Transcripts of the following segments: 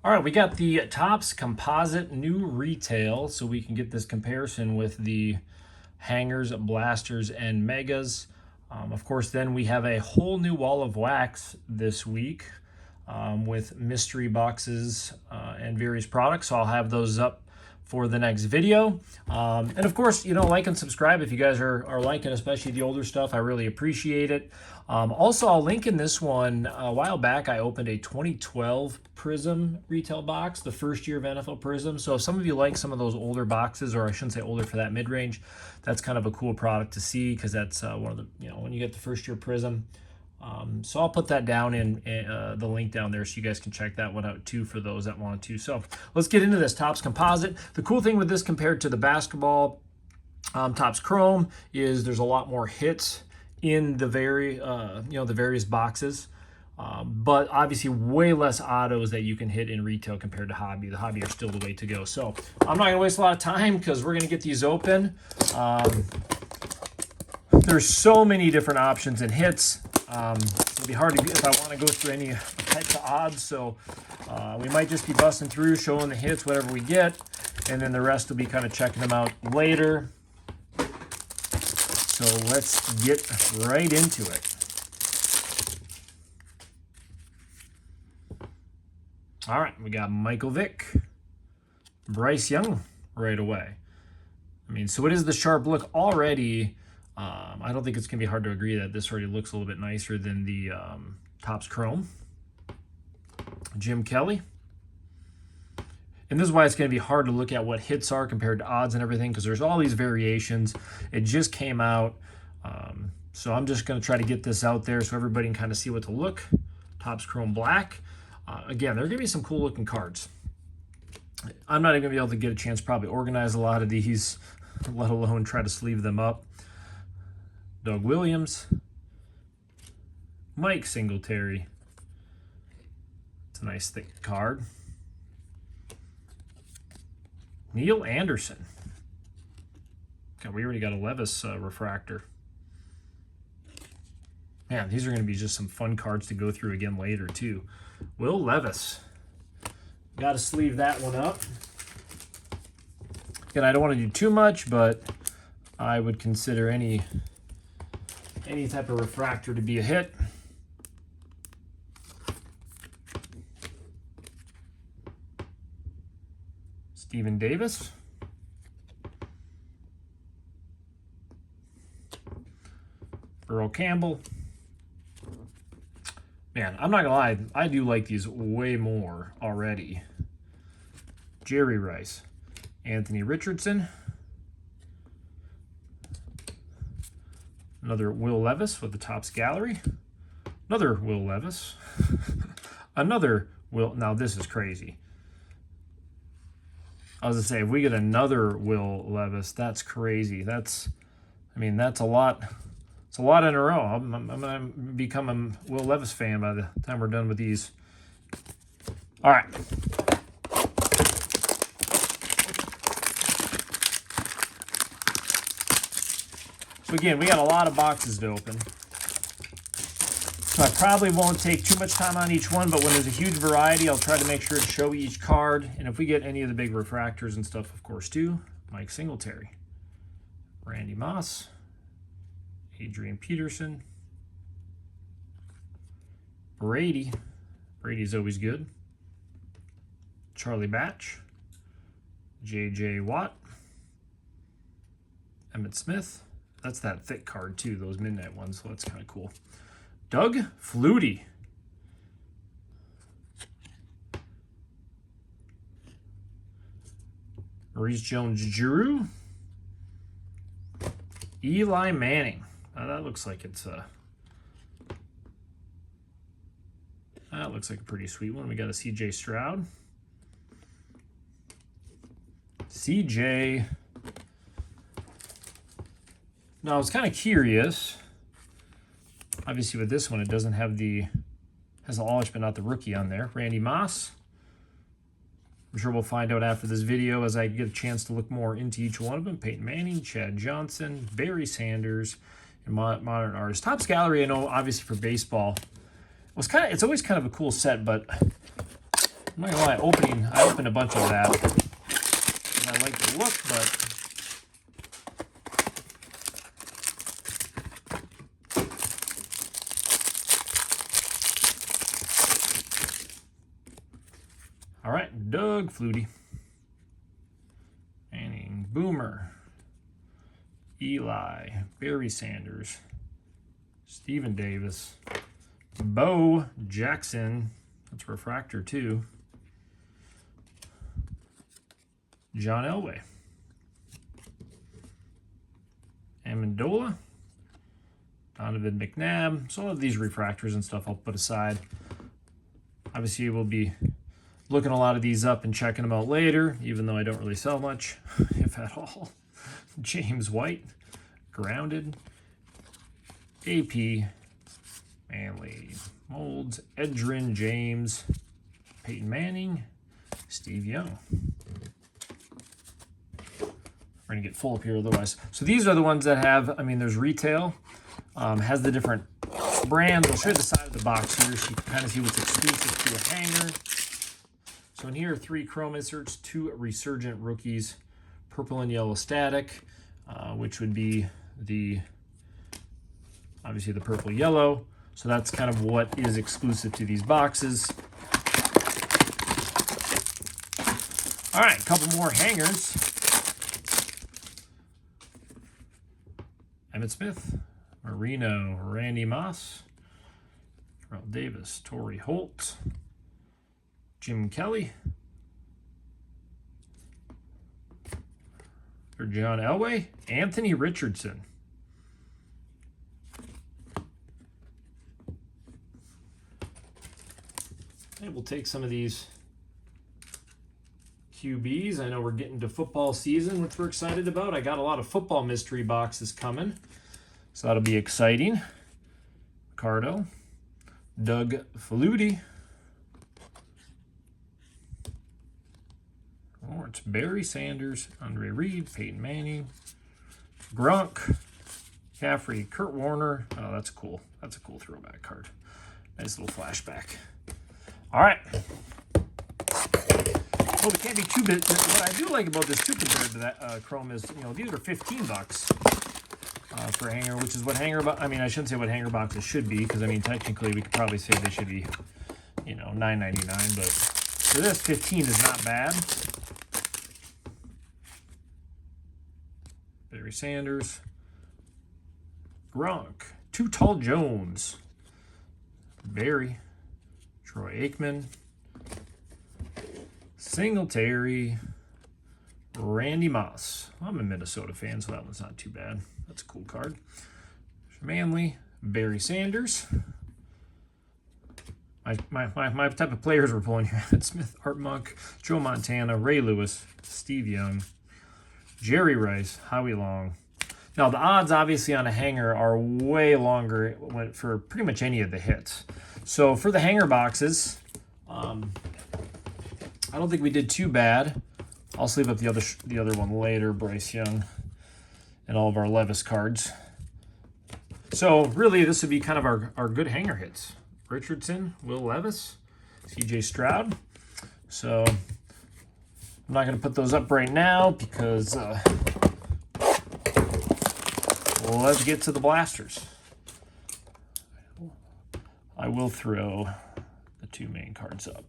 All right, we got the Topps Composite new retail, so we can get this comparison with the hangers, blasters, and megas. Of course, then we have a whole new wall of wax this week with mystery boxes and various products. So I'll have those up for the next video. And of course, like and subscribe if you guys are liking, especially the older stuff. I really appreciate it. Also, I'll link in this one. A while back, I opened a 2012 Prizm retail box, the first year of NFL Prizm. So if some of you like some of those older boxes, or I shouldn't say older for that mid-range, that's kind of a cool product to see, because that's one of the, when you get the first year Prizm. So I'll put that down in the link down there so you guys can check that one out too for those that want to. So let's get into this Topps Composite. The cool thing with this compared to the basketball Topps Chrome is there's a lot more hits in the the various boxes. But obviously way less autos that you can hit in retail compared to hobby. The hobby are still the way to go. So I'm not gonna waste a lot of time because we're gonna get these open. There's so many different options and hits. It'll be hard to if I want to go through any types of odds. So we might just be busting through, showing the hits, whatever we get, and then the rest will be kind of checking them out later. So let's get right into it. All right, we got Michael Vick, Bryce Young right away. I mean, so it is the sharp look already. I don't think it's going to be hard to agree that this already looks a little bit nicer than the Topps Chrome. Jim Kelly. And this is why it's going to be hard to look at what hits are compared to odds and everything, because there's all these variations. It just came out. So I'm just going to try to get this out there so everybody can kind of see what to look. Topps Chrome Black. Again, there are going to be some cool looking cards. I'm not even going to be able to get a chance to probably organize a lot of these, let alone try to sleeve them up. Doug Williams, Mike Singletary. It's a nice thick card. Neil Anderson. Okay, we already got a Levis refractor. Man, these are going to be just some fun cards to go through again later too. Will Levis. Got to sleeve that one up. Again, I don't want to do too much, but I would consider any type of refractor to be a hit. Stephen Davis. Earl Campbell. Man, I'm not gonna lie, I do like these way more already. Jerry Rice. Anthony Richardson. Another Will Levis with the Topps Gallery. Another Will Levis. Another Will. Now this is crazy. I was gonna say, if we get another Will Levis, that's crazy. That's a lot. It's a lot in a row. I'm gonna become a Will Levis fan by the time we're done with these. All right. So again, we got a lot of boxes to open. So I probably won't take too much time on each one, but when there's a huge variety, I'll try to make sure to show each card. And if we get any of the big refractors and stuff, of course, too. Mike Singletary. Randy Moss. Adrian Peterson. Brady. Brady's always good. Charlie Batch. J.J. Watt. Emmitt Smith. That's that thick card too, those midnight ones, so that's kind of cool. Doug Flutie. Maurice Jones-Drew. Eli Manning. That looks like it's that looks like a pretty sweet one. We got a CJ Stroud. CJ. Now, I was kind of curious. Obviously, with this one, it doesn't have has the All-Ish, but not the rookie on there. Randy Moss. I'm sure we'll find out after this video as I get a chance to look more into each one of them. Peyton Manning, Chad Johnson, Barry Sanders, and Modern Artists. Topps Gallery, I know, obviously for baseball, it's always kind of a cool set, but I'm not gonna lie, I opened a bunch of that. I like the look, but all right, Doug Flutie, Manning, Boomer, Eli, Barry Sanders, Stephen Davis, Bo Jackson, that's refractor too, John Elway, Amendola, Donovan McNabb. So all of these refractors and stuff I'll put aside. Obviously, we'll be looking a lot of these up and checking them out later, even though I don't really sell much, if at all. James White, Grounded, AP, Manley, Molds, Edgerrin James, Peyton Manning, Steve Young. We're going to get full up here otherwise. So these are the ones that have, I mean, there's retail, has the different brands. I'll show you the side of the box here so you can kind of see what's exclusive to a hanger. So in here are 3 chrome inserts, 2 resurgent rookies, purple and yellow static, which would be obviously the purple yellow. So that's kind of what is exclusive to these boxes. All right, a couple more hangers. Emmitt Smith, Marino, Randy Moss, Terrell Davis, Torrey Holt, Jim Kelly, or John Elway, Anthony Richardson. And we'll take some of these QBs. I know we're getting to football season, which we're excited about. I got a lot of football mystery boxes coming, so that'll be exciting. Ricardo, Doug Flutie, Lawrence, Barry Sanders, Andre Reed, Peyton Manning, Gronk, Caffrey, Kurt Warner. Oh, that's cool. That's a cool throwback card. Nice little flashback. All right. Well, we can't be too big. What I do like about this too compared to that chrome is, you know, these are $15 for a hanger, which is what hanger box. I mean, I shouldn't say what hanger boxes should be, because I mean, technically we could probably say they should be, you know, $9.99. But for this, 15 is not bad. Barry Sanders, Gronk, Too Tall Jones, Barry, Troy Aikman, Singletary, Randy Moss. I'm a Minnesota fan, so that one's not too bad. That's a cool card. Manley, Barry Sanders. My type of players we're pulling here. Emmitt Smith, Art Monk, Joe Montana, Ray Lewis, Steve Young, Jerry Rice, Howie Long. Now, the odds, obviously, on a hanger are way longer for pretty much any of the hits. So, for the hanger boxes, I don't think we did too bad. I'll sleeve up the other one later, Bryce Young, and all of our Levis cards. So, really, this would be kind of our good hanger hits. Richardson, Will Levis, C.J. Stroud. So, I'm not going to put those up right now because let's get to the blasters. I will throw the 2 main cards up.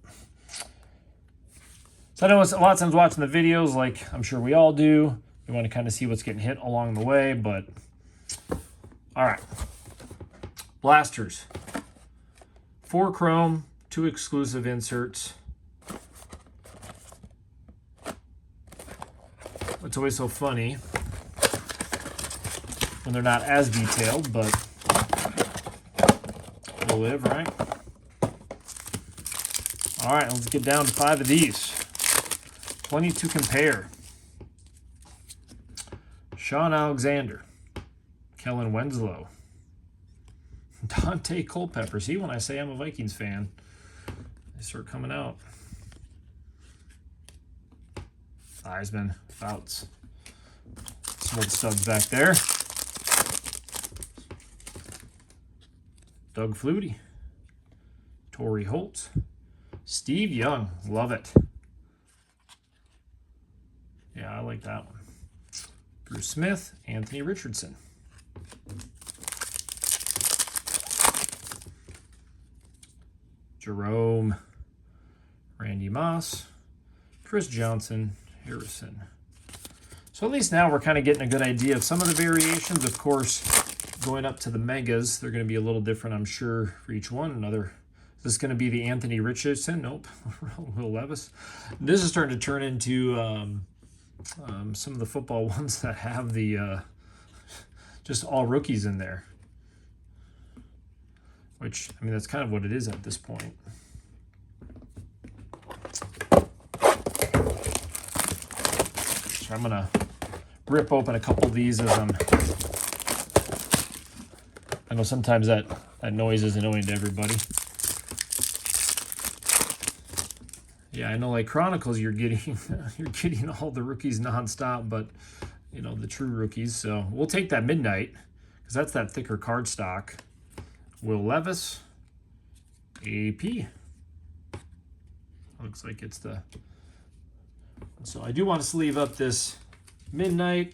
So I know a lot of times watching the videos, like I'm sure we all do, we want to kind of see what's getting hit along the way, but all right. Blasters. 4 chrome, 2 exclusive inserts. It's always so funny when they're not as detailed, but we'll live, right? All right, let's get down to 5 of these. Plenty to compare. Sean Alexander, Kellen Winslow, Dante Culpepper. See, when I say I'm a Vikings fan, they start coming out. Theismann, Fouts. Some old studs back there. Doug Flutie, Torrey Holt, Steve Young, love it. Yeah, I like that one. Bruce Smith, Anthony Richardson. Jerome, Randy Moss, Chris Johnson, Harrison. So at least now we're kind of getting a good idea of some of the variations. Of course, going up to the megas, they're going to be a little different, I'm sure, for each one. Is this going to be the Anthony Richardson? Nope. Will Levis. This is starting to turn into some of the football ones that have the just all rookies in there. Which, I mean, that's kind of what it is at this point. So I'm going to rip open a couple of these as I know sometimes that noise is annoying to everybody. Yeah, I know, like Chronicles, you're getting all the rookies nonstop, but you know, the true rookies. So we'll take that Midnight because that's that thicker card stock. Will Levis, AP. Looks like it's the. So I do want to sleeve up this Midnight.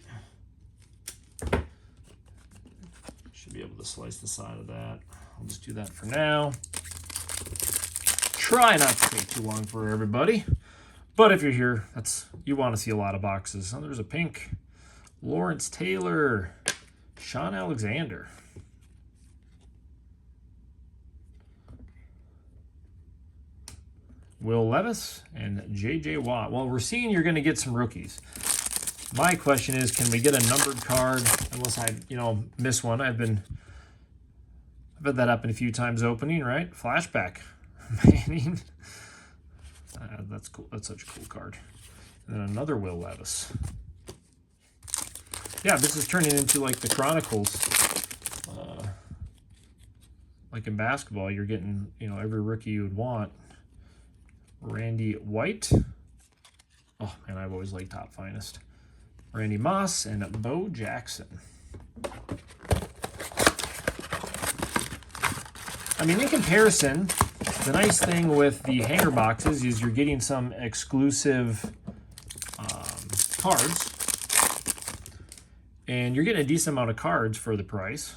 Should be able to slice the side of that. I'll just do that for now. Try not to take too long for everybody. But if you're here, you want to see a lot of boxes. Oh, there's a pink. Lawrence Taylor. Sean Alexander. Will Levis and J.J. Watt. Well, we're seeing you're going to get some rookies. My question is, can we get a numbered card? Unless I, miss one. I've had that happen a few times opening, right? Flashback. Manning. That's cool. That's such a cool card. And then another Will Levis. Yeah, this is turning into like the Chronicles. Like in basketball, you're getting, every rookie you would want. Randy White. Oh, man, I've always liked Top Finest. Randy Moss and Bo Jackson. I mean, in comparison, the nice thing with the hanger boxes is you're getting some exclusive cards. And you're getting a decent amount of cards for the price.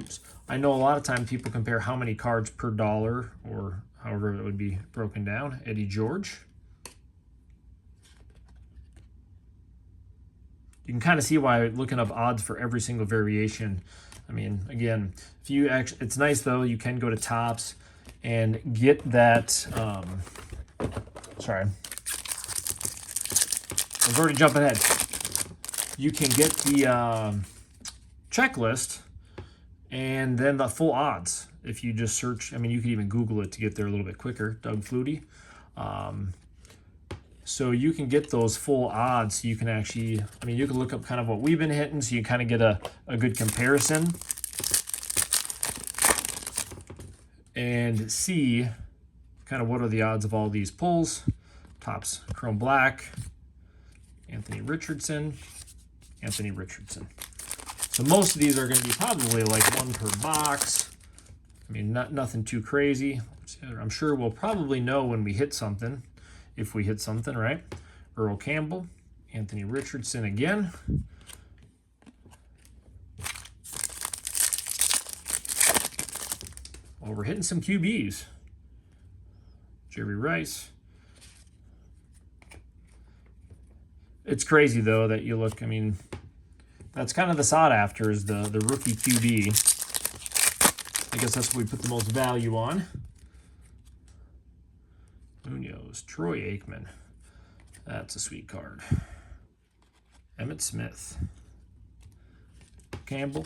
Oops. I know a lot of times people compare how many cards per dollar or however it would be broken down. Eddie George. You can kind of see why looking up odds for every single variation. I mean, again, if you actually, it's nice though, you can go to Topps and get that, sorry. I was already jumping ahead. You can get the checklist and then the full odds. If you just search, I mean, you can even Google it to get there a little bit quicker. Doug Flutie. So you can get those full odds. So you can actually, I mean, you can look up kind of what we've been hitting so you kind of get a good comparison and see kind of what are the odds of all these pulls. Topps Chrome Black, Anthony Richardson. So most of these are going to be probably like one per box. I mean, nothing too crazy. I'm sure we'll probably know when we hit something, if we hit something, right? Earl Campbell, Anthony Richardson again. Well, we're hitting some QBs. Jerry Rice. It's crazy, though, that you look, I mean, that's kind of the sought after is the rookie QB. I guess that's what we put the most value on. Munoz, Troy Aikman. That's a sweet card. Emmitt Smith. Campbell.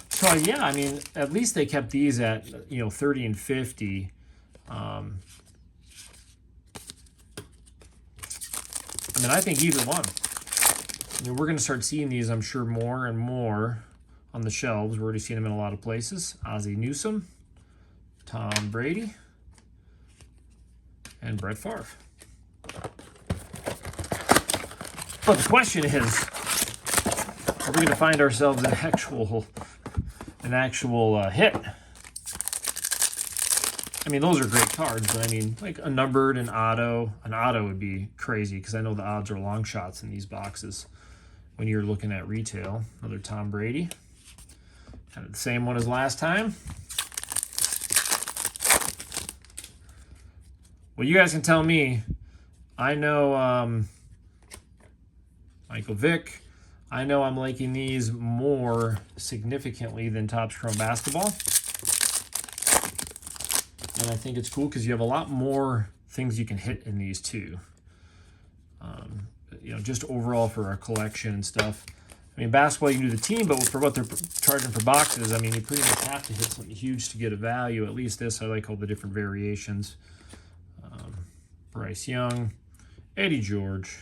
So, yeah, I mean, at least they kept these at, 30 and 50. I mean, I think either one. I mean, we're going to start seeing these, I'm sure, more and more on the shelves. We're already seeing them in a lot of places. Ozzie Newsome, Tom Brady, and Brett Favre. But the question is, are we going to find ourselves an actual hit? I mean, those are great cards, but I mean, like a numbered and auto. An auto would be crazy because I know the odds are long shots in these boxes when you're looking at retail. Another Tom Brady. Kind of the same one as last time. Well, you guys can tell me. I know Michael Vick. I know I'm liking these more significantly than Topps Chrome Basketball. And I think it's cool because you have a lot more things you can hit in these too. You know, just overall for our collection and stuff. I mean, basketball, you can do the team, but for what they're charging for boxes, I mean, you pretty much have to hit something huge to get a value. At least this, I like all the different variations. Bryce Young, Eddie George.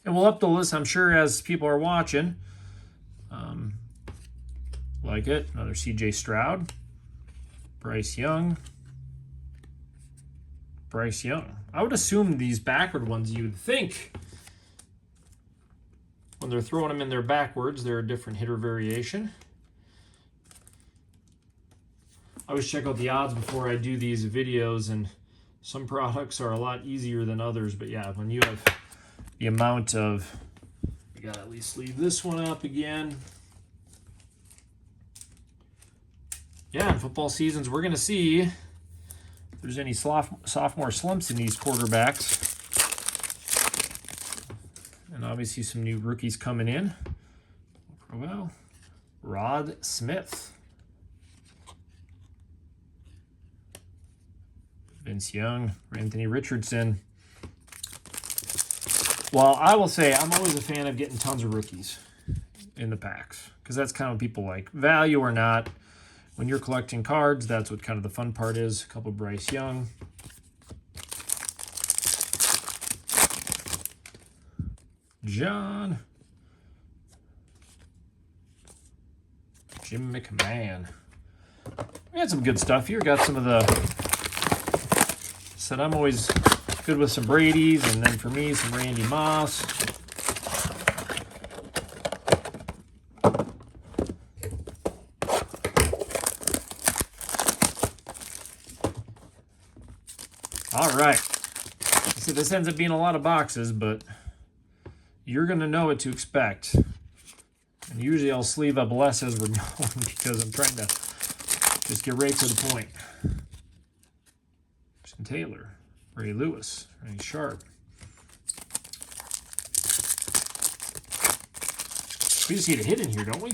And we'll up the list, I'm sure, as people are watching. Like it. Another CJ Stroud. Bryce Young. Bryce Young. I would assume these backward ones, you would think, when they're throwing them in there backwards, they're a different hitter variation. I always check out the odds before I do these videos, and some products are a lot easier than others. But yeah, when you have the amount of, we gotta at least leave this one up again. Yeah, in football seasons, we're going to see if there's any sophomore slumps in these quarterbacks. And obviously some new rookies coming in. Well, Rod Smith. Vince Young, Anthony Richardson. Well, I will say I'm always a fan of getting tons of rookies in the packs because that's kind of what people like. Value or not. When you're collecting cards, that's what kind of the fun part is. A couple Bryce Young. John. Jim McMahon. We had some good stuff here. Got some of the... Said I'm always good with some Brady's, and then for me, some Randy Moss. All right, so this ends up being a lot of boxes, but you're going to know what to expect. And usually I'll sleeve up less as we're going because I'm trying to just get right to the point. Christian Taylor, Ray Lewis, Ray Sharp. We just need a hit in here, don't we?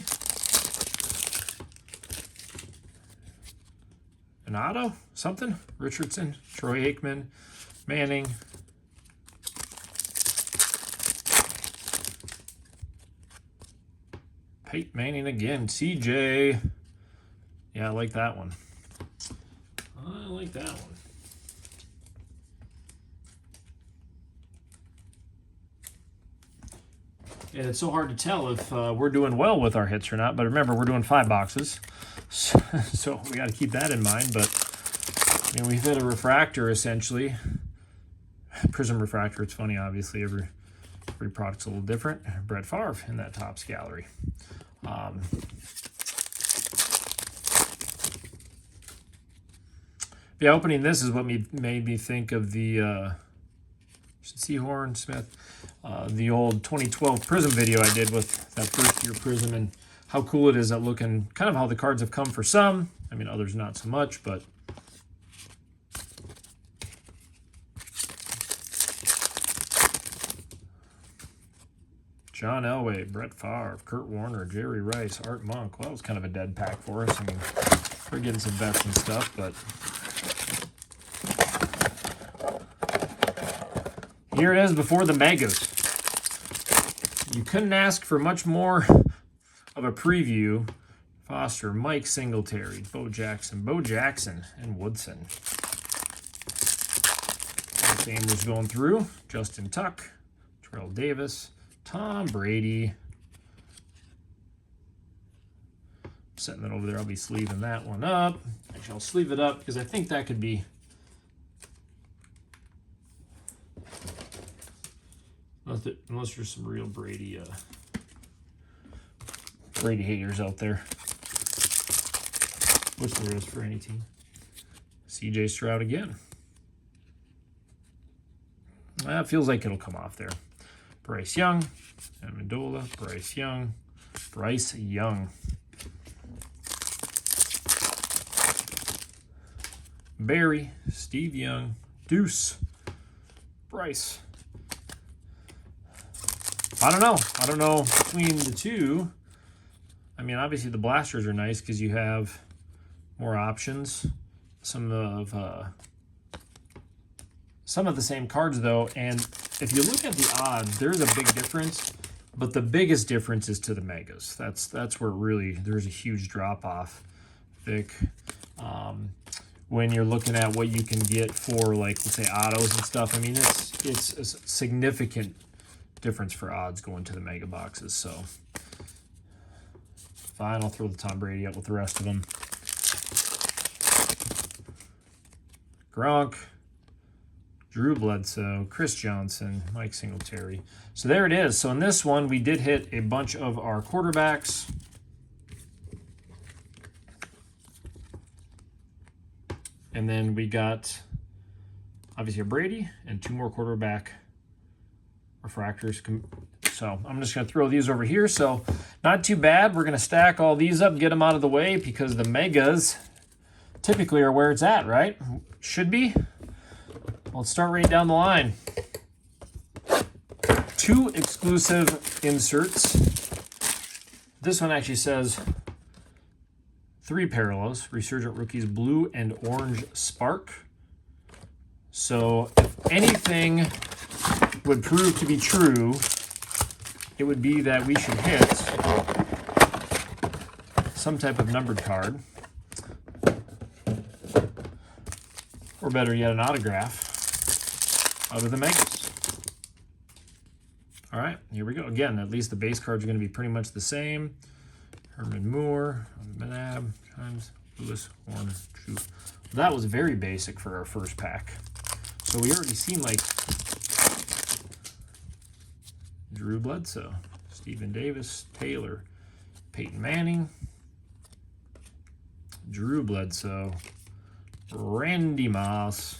An auto? Something? Richardson, Troy Aikman, Manning. Peyton Manning again. CJ. Yeah, I like that one. I like that one. And it's so hard to tell if we're doing well with our hits or not. But remember, we're doing 5 boxes. So we got to keep that in mind. But I mean, we've hit a refractor essentially. Prizm refractor. It's funny, obviously, every product's a little different. Brett Favre in that Topps gallery. Yeah, opening this is what made me think of the Seahorn Smith, the old 2012 Prizm video I did with that first year Prizm, and how cool it is at looking, kind of how the cards have come for some. I mean, others not so much, but John Elway, Brett Favre, Kurt Warner, Jerry Rice, Art Monk. Well, that was kind of a dead pack for us. I mean, we're getting some bets and stuff, but here it is before the megas. You couldn't ask for much more of a preview. Foster, Mike Singletary, Bo Jackson, and Woodson. Same was going through. Justin Tuck, Terrell Davis, Tom Brady. Setting that over there. I'll be sleeving that one up. Actually, I'll sleeve it up because I think that could be... Unless there's some real Brady Brady haters out there, which there is for any team. CJ Stroud again. It feels like it'll come off there. Bryce Young, Amendola, Bryce Young, Bryce Young. Barry, Steve Young, Deuce, Bryce. I don't know between the two. I mean, obviously the blasters are nice because you have more options. Some of the same cards though, and if you look at the odds, there's a big difference, but the biggest difference is to the megas. That's where really there's a huge drop off, Vic. When you're looking at what you can get for, like, let's say autos and stuff, I mean, it's a significant difference for odds going to the mega boxes. So fine, I'll throw the Tom Brady out with the rest of them. Gronk, Drew Bledsoe, Chris Johnson, Mike Singletary. So there it is. So in this one, we did hit a bunch of our quarterbacks. And then we got, obviously, a Brady and 2 more quarterback refractors. So I'm just going to throw these over here. So not too bad. We're going to stack all these up, get them out of the way, because the megas typically are where it's at, right? Should be. Let's start right down the line. 2 exclusive inserts. This one actually says 3 parallels, Resurgent Rookies Blue and Orange Spark. So if anything would prove to be true, it would be that we should hit some type of numbered card. Or better yet, an autograph out of the megas. All right, here we go. Again, at least the base cards are going to be pretty much the same. Herman Moore, Manab, times Lewis, Warner, True. That was very basic for our first pack. So we already seen, like, Drew Bledsoe, Stephen Davis, Taylor, Peyton Manning, Drew Bledsoe, Randy Moss.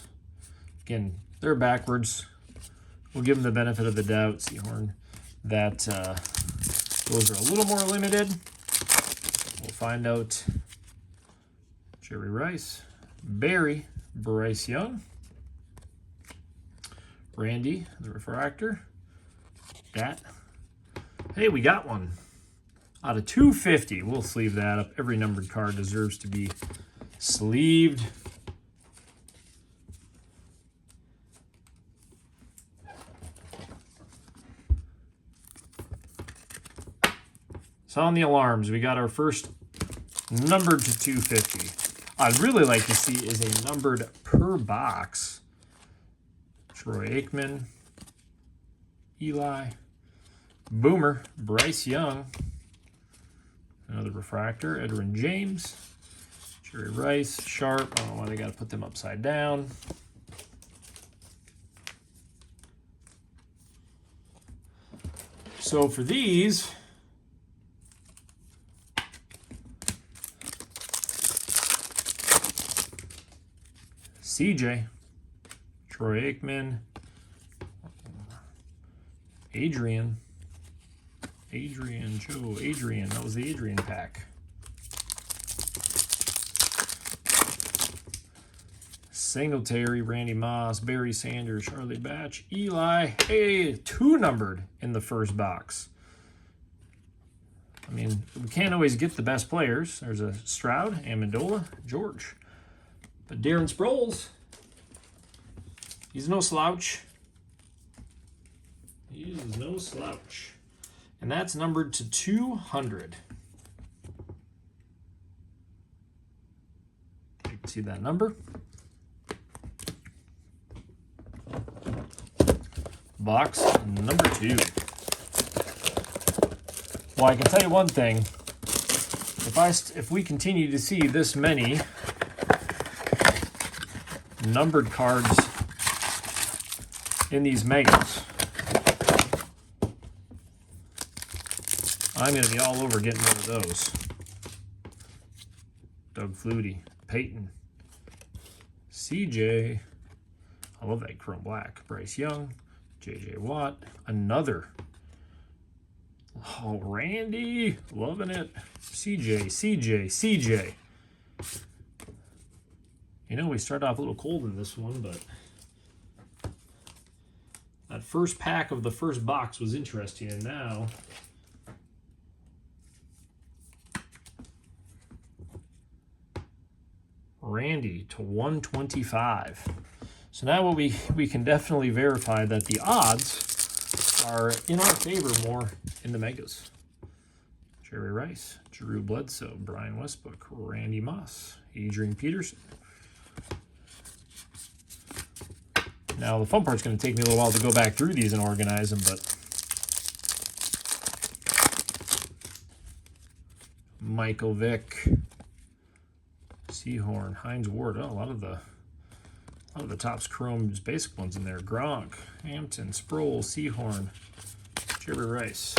Again, they're backwards. We'll give them the benefit of the doubt, Seahorn, that those are a little more limited. We'll find out. Jerry Rice, Barry, Bryce Young, Randy, the refractor. That. Hey, we got one. Out of 250. We'll sleeve that up. Every numbered card deserves to be sleeved. Sound the alarms. We got our first numbered to 250. I'd really like to see is a numbered per box. Troy Aikman, Eli, Boomer, Bryce Young, another refractor, Edwin James, Jerry Rice, Sharp. I don't know why they got to put them upside down. So for these, CJ, Troy Aikman, Adrian, Joe, Adrian. That was the Adrian pack. Singletary, Randy Moss, Barry Sanders, Charlie Batch, Eli. Hey, 2 numbered in the first box. I mean, we can't always get the best players. There's a Stroud, Amendola, George. But Darren Sproles, he's no slouch. He is no slouch. And that's numbered to 200. You can see that number. Box number 2. Well, I can tell you one thing. If we continue to see this many numbered cards in these megas, I'm going to be all over getting rid of those. Doug Flutie, Peyton, CJ. I love that chrome black. Bryce Young, JJ Watt, another. Oh, Randy, loving it. CJ. You know, we started off a little cold in this one, but that first pack of the first box was interesting, and now Randy to 125. So now we can definitely verify that the odds are in our favor more in the megas. Jerry Rice, Drew Bledsoe, Brian Westbrook, Randy Moss, Adrian Peterson. Now the fun part's going to take me a little while to go back through these and organize them, but Michael Vick, Seahorn, Hines Ward. Oh, a lot of the Topps Chrome's basic ones in there. Gronk, Hampton, Sproul, Seahorn, Jerry Rice.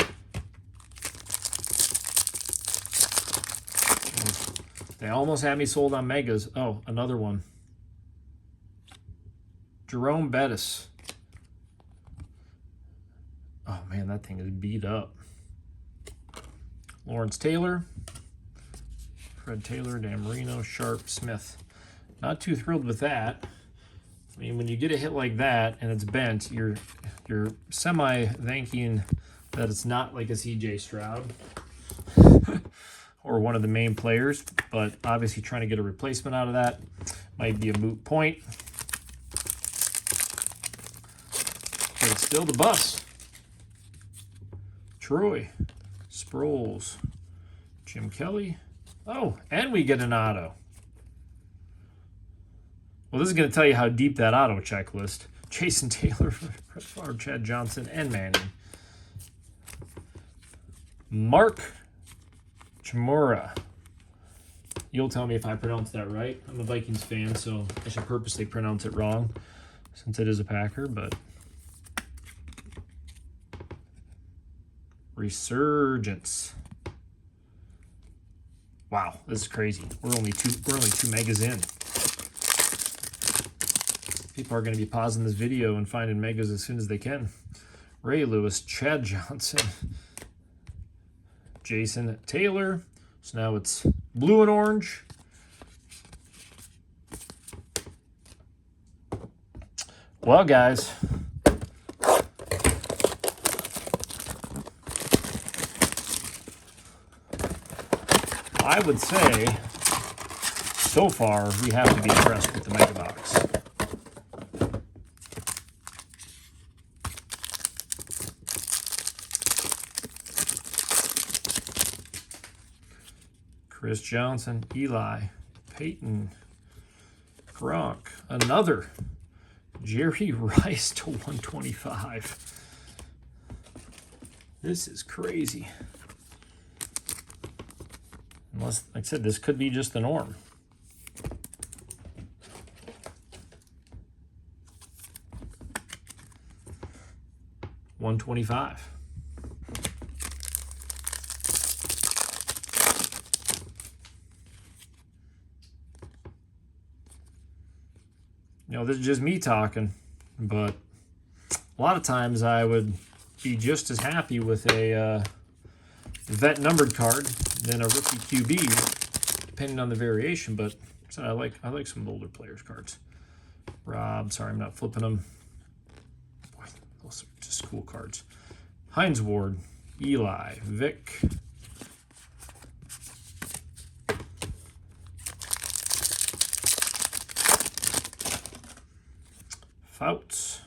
They almost had me sold on megas. Oh, another one. Jerome Bettis. Oh man, that thing is beat up. Lawrence Taylor, Fred Taylor, Dan Marino, Sharp, Smith. Not too thrilled with that. I mean, when you get a hit like that and it's bent, you're semi-thanking that it's not like a CJ Stroud or one of the main players, but obviously trying to get a replacement out of that might be a moot point. But it's still the bus. Troy, Sproles, Jim Kelly. Oh, and we get an auto. Well, this is going to tell you how deep that auto checklist. Jason Taylor, Brett Favre, Chad Johnson, and Manning. Mark Chmura. You'll tell me if I pronounce that right. I'm a Vikings fan, so I should purposely pronounce it wrong since it is a Packer, but Resurgence. Wow, this is crazy. We're only two megas in. People are going to be pausing this video and finding megas as soon as they can. Ray Lewis, Chad Johnson, Jason Taylor. So now it's blue and orange. Well, guys, I would say so far we have to be impressed with the Mega Box. Chris Johnson, Eli, Peyton, Gronk, another Jerry Rice to 125. This is crazy. Unless, like I said, this could be just the norm. $125. You know, this is just me talking, but a lot of times I would be just as happy with a vet numbered card than a rookie QB, depending on the variation. But so I like some older players' cards. Rob, sorry, I'm not flipping them. Boy, those are just cool cards. Hines Ward, Eli, Vic. Fouts,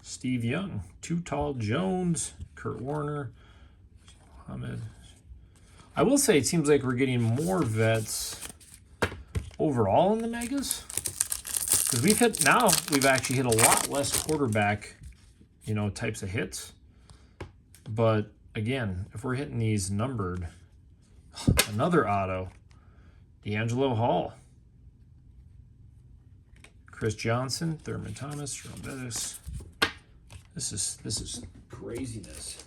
Steve Young, Too Tall Jones, Kurt Warner, Muhammad. I will say it seems like we're getting more vets overall in the megas, because we've actually hit a lot less quarterback, types of hits. But again, if we're hitting these numbered, another auto, D'Angelo Hall. Chris Johnson, Thurman Thomas, Jerome Bettis. This is craziness.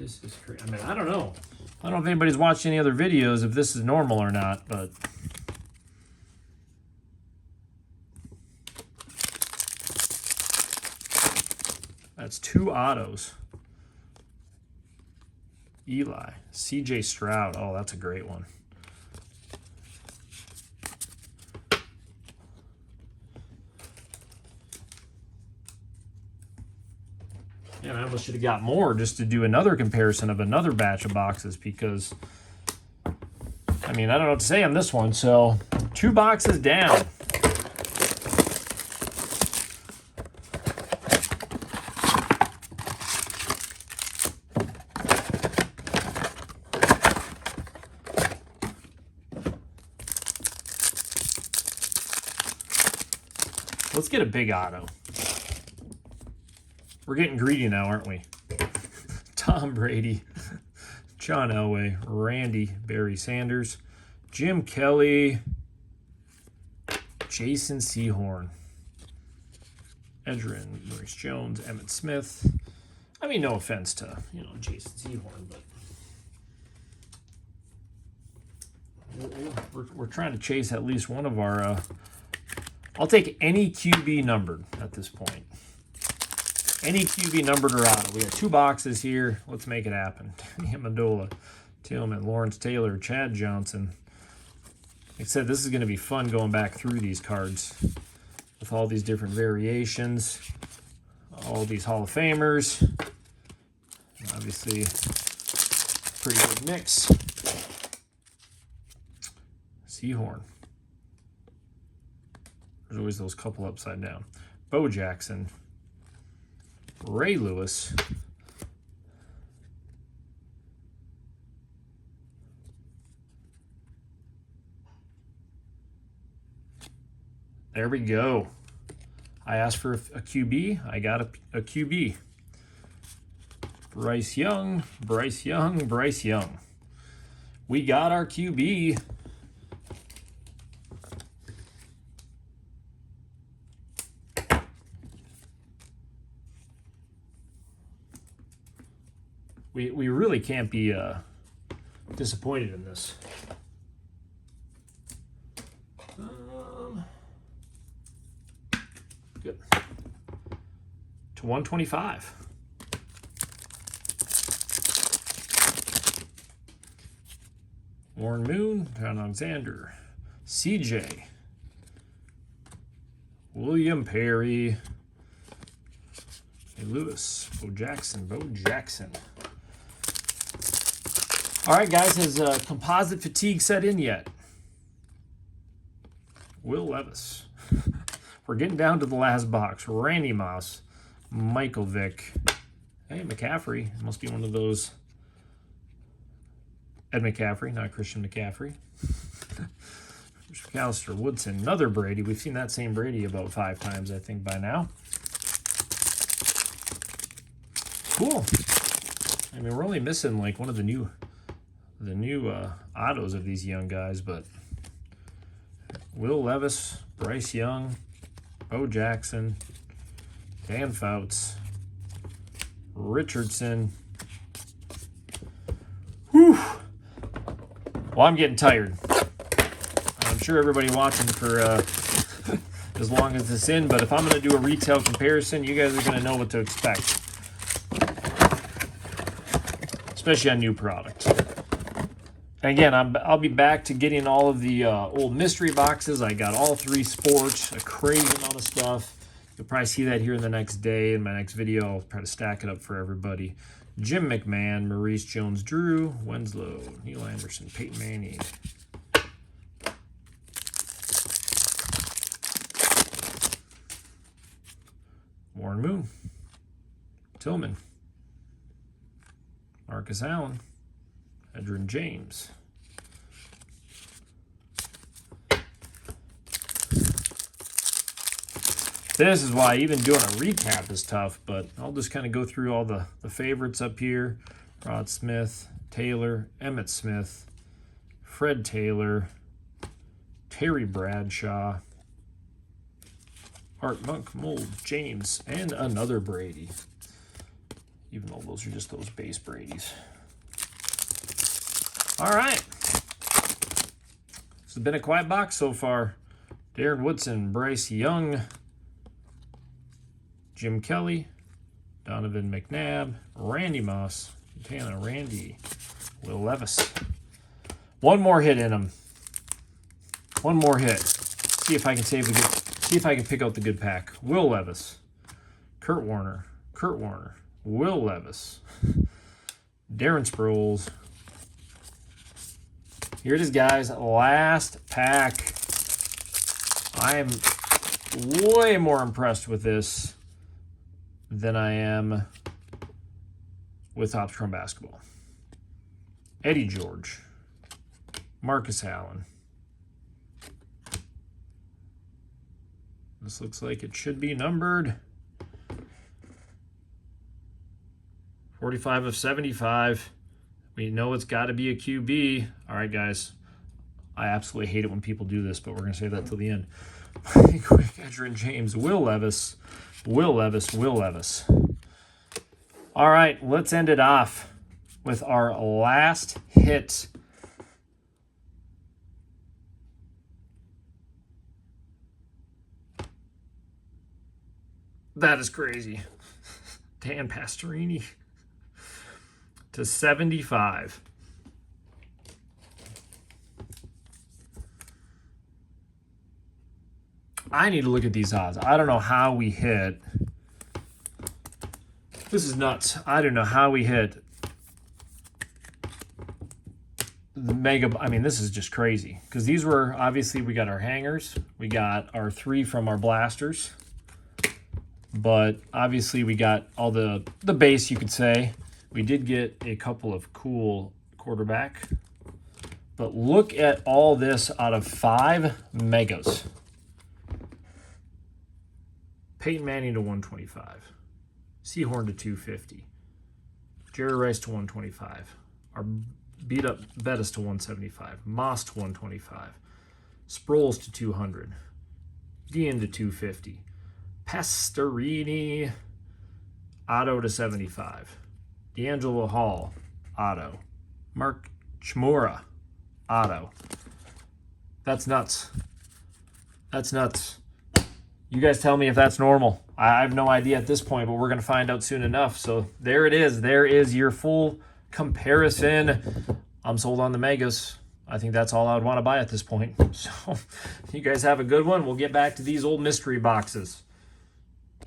This is crazy. I mean, I don't know. I don't know if anybody's watched any other videos if this is normal or not, but that's 2 autos. Eli, CJ Stroud. Oh, that's a great one. And I almost should have got more just to do another comparison of another batch of boxes because, I mean, I don't know what to say on this one. So 2 boxes down. Let's get a big auto. We're getting greedy now, aren't we? Tom Brady, John Elway, Randy, Barry Sanders, Jim Kelly, Jason Sehorn, Edgerrin, Maurice Jones, Emmett Smith. I mean, no offense to, you know, Jason Sehorn, but we're trying to chase at least one of our... I'll take any QB numbered at this point. Any QB numbered or auto. We got 2 boxes here. Let's make it happen. Amendola, Tillman, Lawrence Taylor, Chad Johnson. Like I said, this is going to be fun going back through these cards with all these different variations, all these Hall of Famers. Obviously, pretty good mix. Sehorn. There's always those couple upside down. Bo Jackson. Ray Lewis. There we go. I asked for a QB. I got a QB. Bryce Young, Bryce Young, Bryce Young. We got our QB. We really can't be disappointed in this. Good. To 125. Warren Moon, John Alexander, CJ, William Perry, Lewis, Bo Jackson, Bo Jackson. All right, guys, has composite fatigue set in yet? Will Levis. We're getting down to the last box. Randy Moss, Michael Vick. Hey, McCaffrey. Must be one of those. Ed McCaffrey, not Christian McCaffrey. McAllister, Woodson, another Brady. We've seen that same Brady about 5 times, I think, by now. Cool. I mean, we're only missing like one of the new autos of these young guys, but Will Levis, Bryce Young, Bo Jackson, Dan Fouts, Richardson. Whew. Well, I'm getting tired. I'm sure everybody watching for as long as this in, but if I'm going to do a retail comparison, you guys are going to know what to expect, especially on new product. And again, I'll be back to getting all of the old mystery boxes. I got all 3 sports, a crazy amount of stuff. You'll probably see that here in the next day. In my next video, I'll try to stack it up for everybody. Jim McMahon, Maurice Jones-Drew, Winslow, Neil Anderson, Peyton Manning. Warren Moon, Tillman, Marcus Allen, Edgerrin James. This is why even doing a recap is tough, but I'll just kind of go through all the favorites up here. Rod Smith, Taylor, Emmett Smith, Fred Taylor, Terry Bradshaw, Art Monk, Mold, James, and another Brady. Even No, those are just those base Brady's. All right. This has been a quiet box so far. Darren Woodson, Bryce Young, Jim Kelly, Donovan McNabb, Randy Moss, Montana Randy, Will Levis. One more hit in him. One more hit. See if I can save the good. See if I can pick out the good pack. Will Levis, Kurt Warner, Will Levis, Darren Sproles. Here it is, guys. Last pack. I am way more impressed with this than I am with Topps Chrome Basketball. Eddie George, Marcus Allen. This looks like it should be numbered 45 of 75. We know it's got to be a QB. All right, guys. I absolutely hate it when people do this, but we're going to save that till the end. Quick, Edgerrin James, Will Levis. All right, let's end it off with our last hit. That is crazy. Dan Pastorini to 75. I need to look at these odds. I don't know how we hit. This is nuts. I don't know how we hit the mega. I mean, this is just crazy. Because these were, obviously, we got our hangers. We got our 3 from our blasters. But obviously, we got all the base, you could say. We did get a couple of cool quarterback. But look at all this out of 5 megas. Peyton Manning to 125. Seahorn to 250. Jerry Rice to 125. Our beat up Bettis to 175. Moss to 125. Sproles to 200. Dean to 250. Pastorini auto to 75. D'Angelo Hall auto. Mark Chmura auto. That's nuts. That's nuts. You guys tell me if that's normal. I have no idea at this point, but we're going to find out soon enough. So there it is. There is your full comparison. I'm sold on the megas. I think that's all I would want to buy at this point. So you guys have a good one. We'll get back to these old mystery boxes.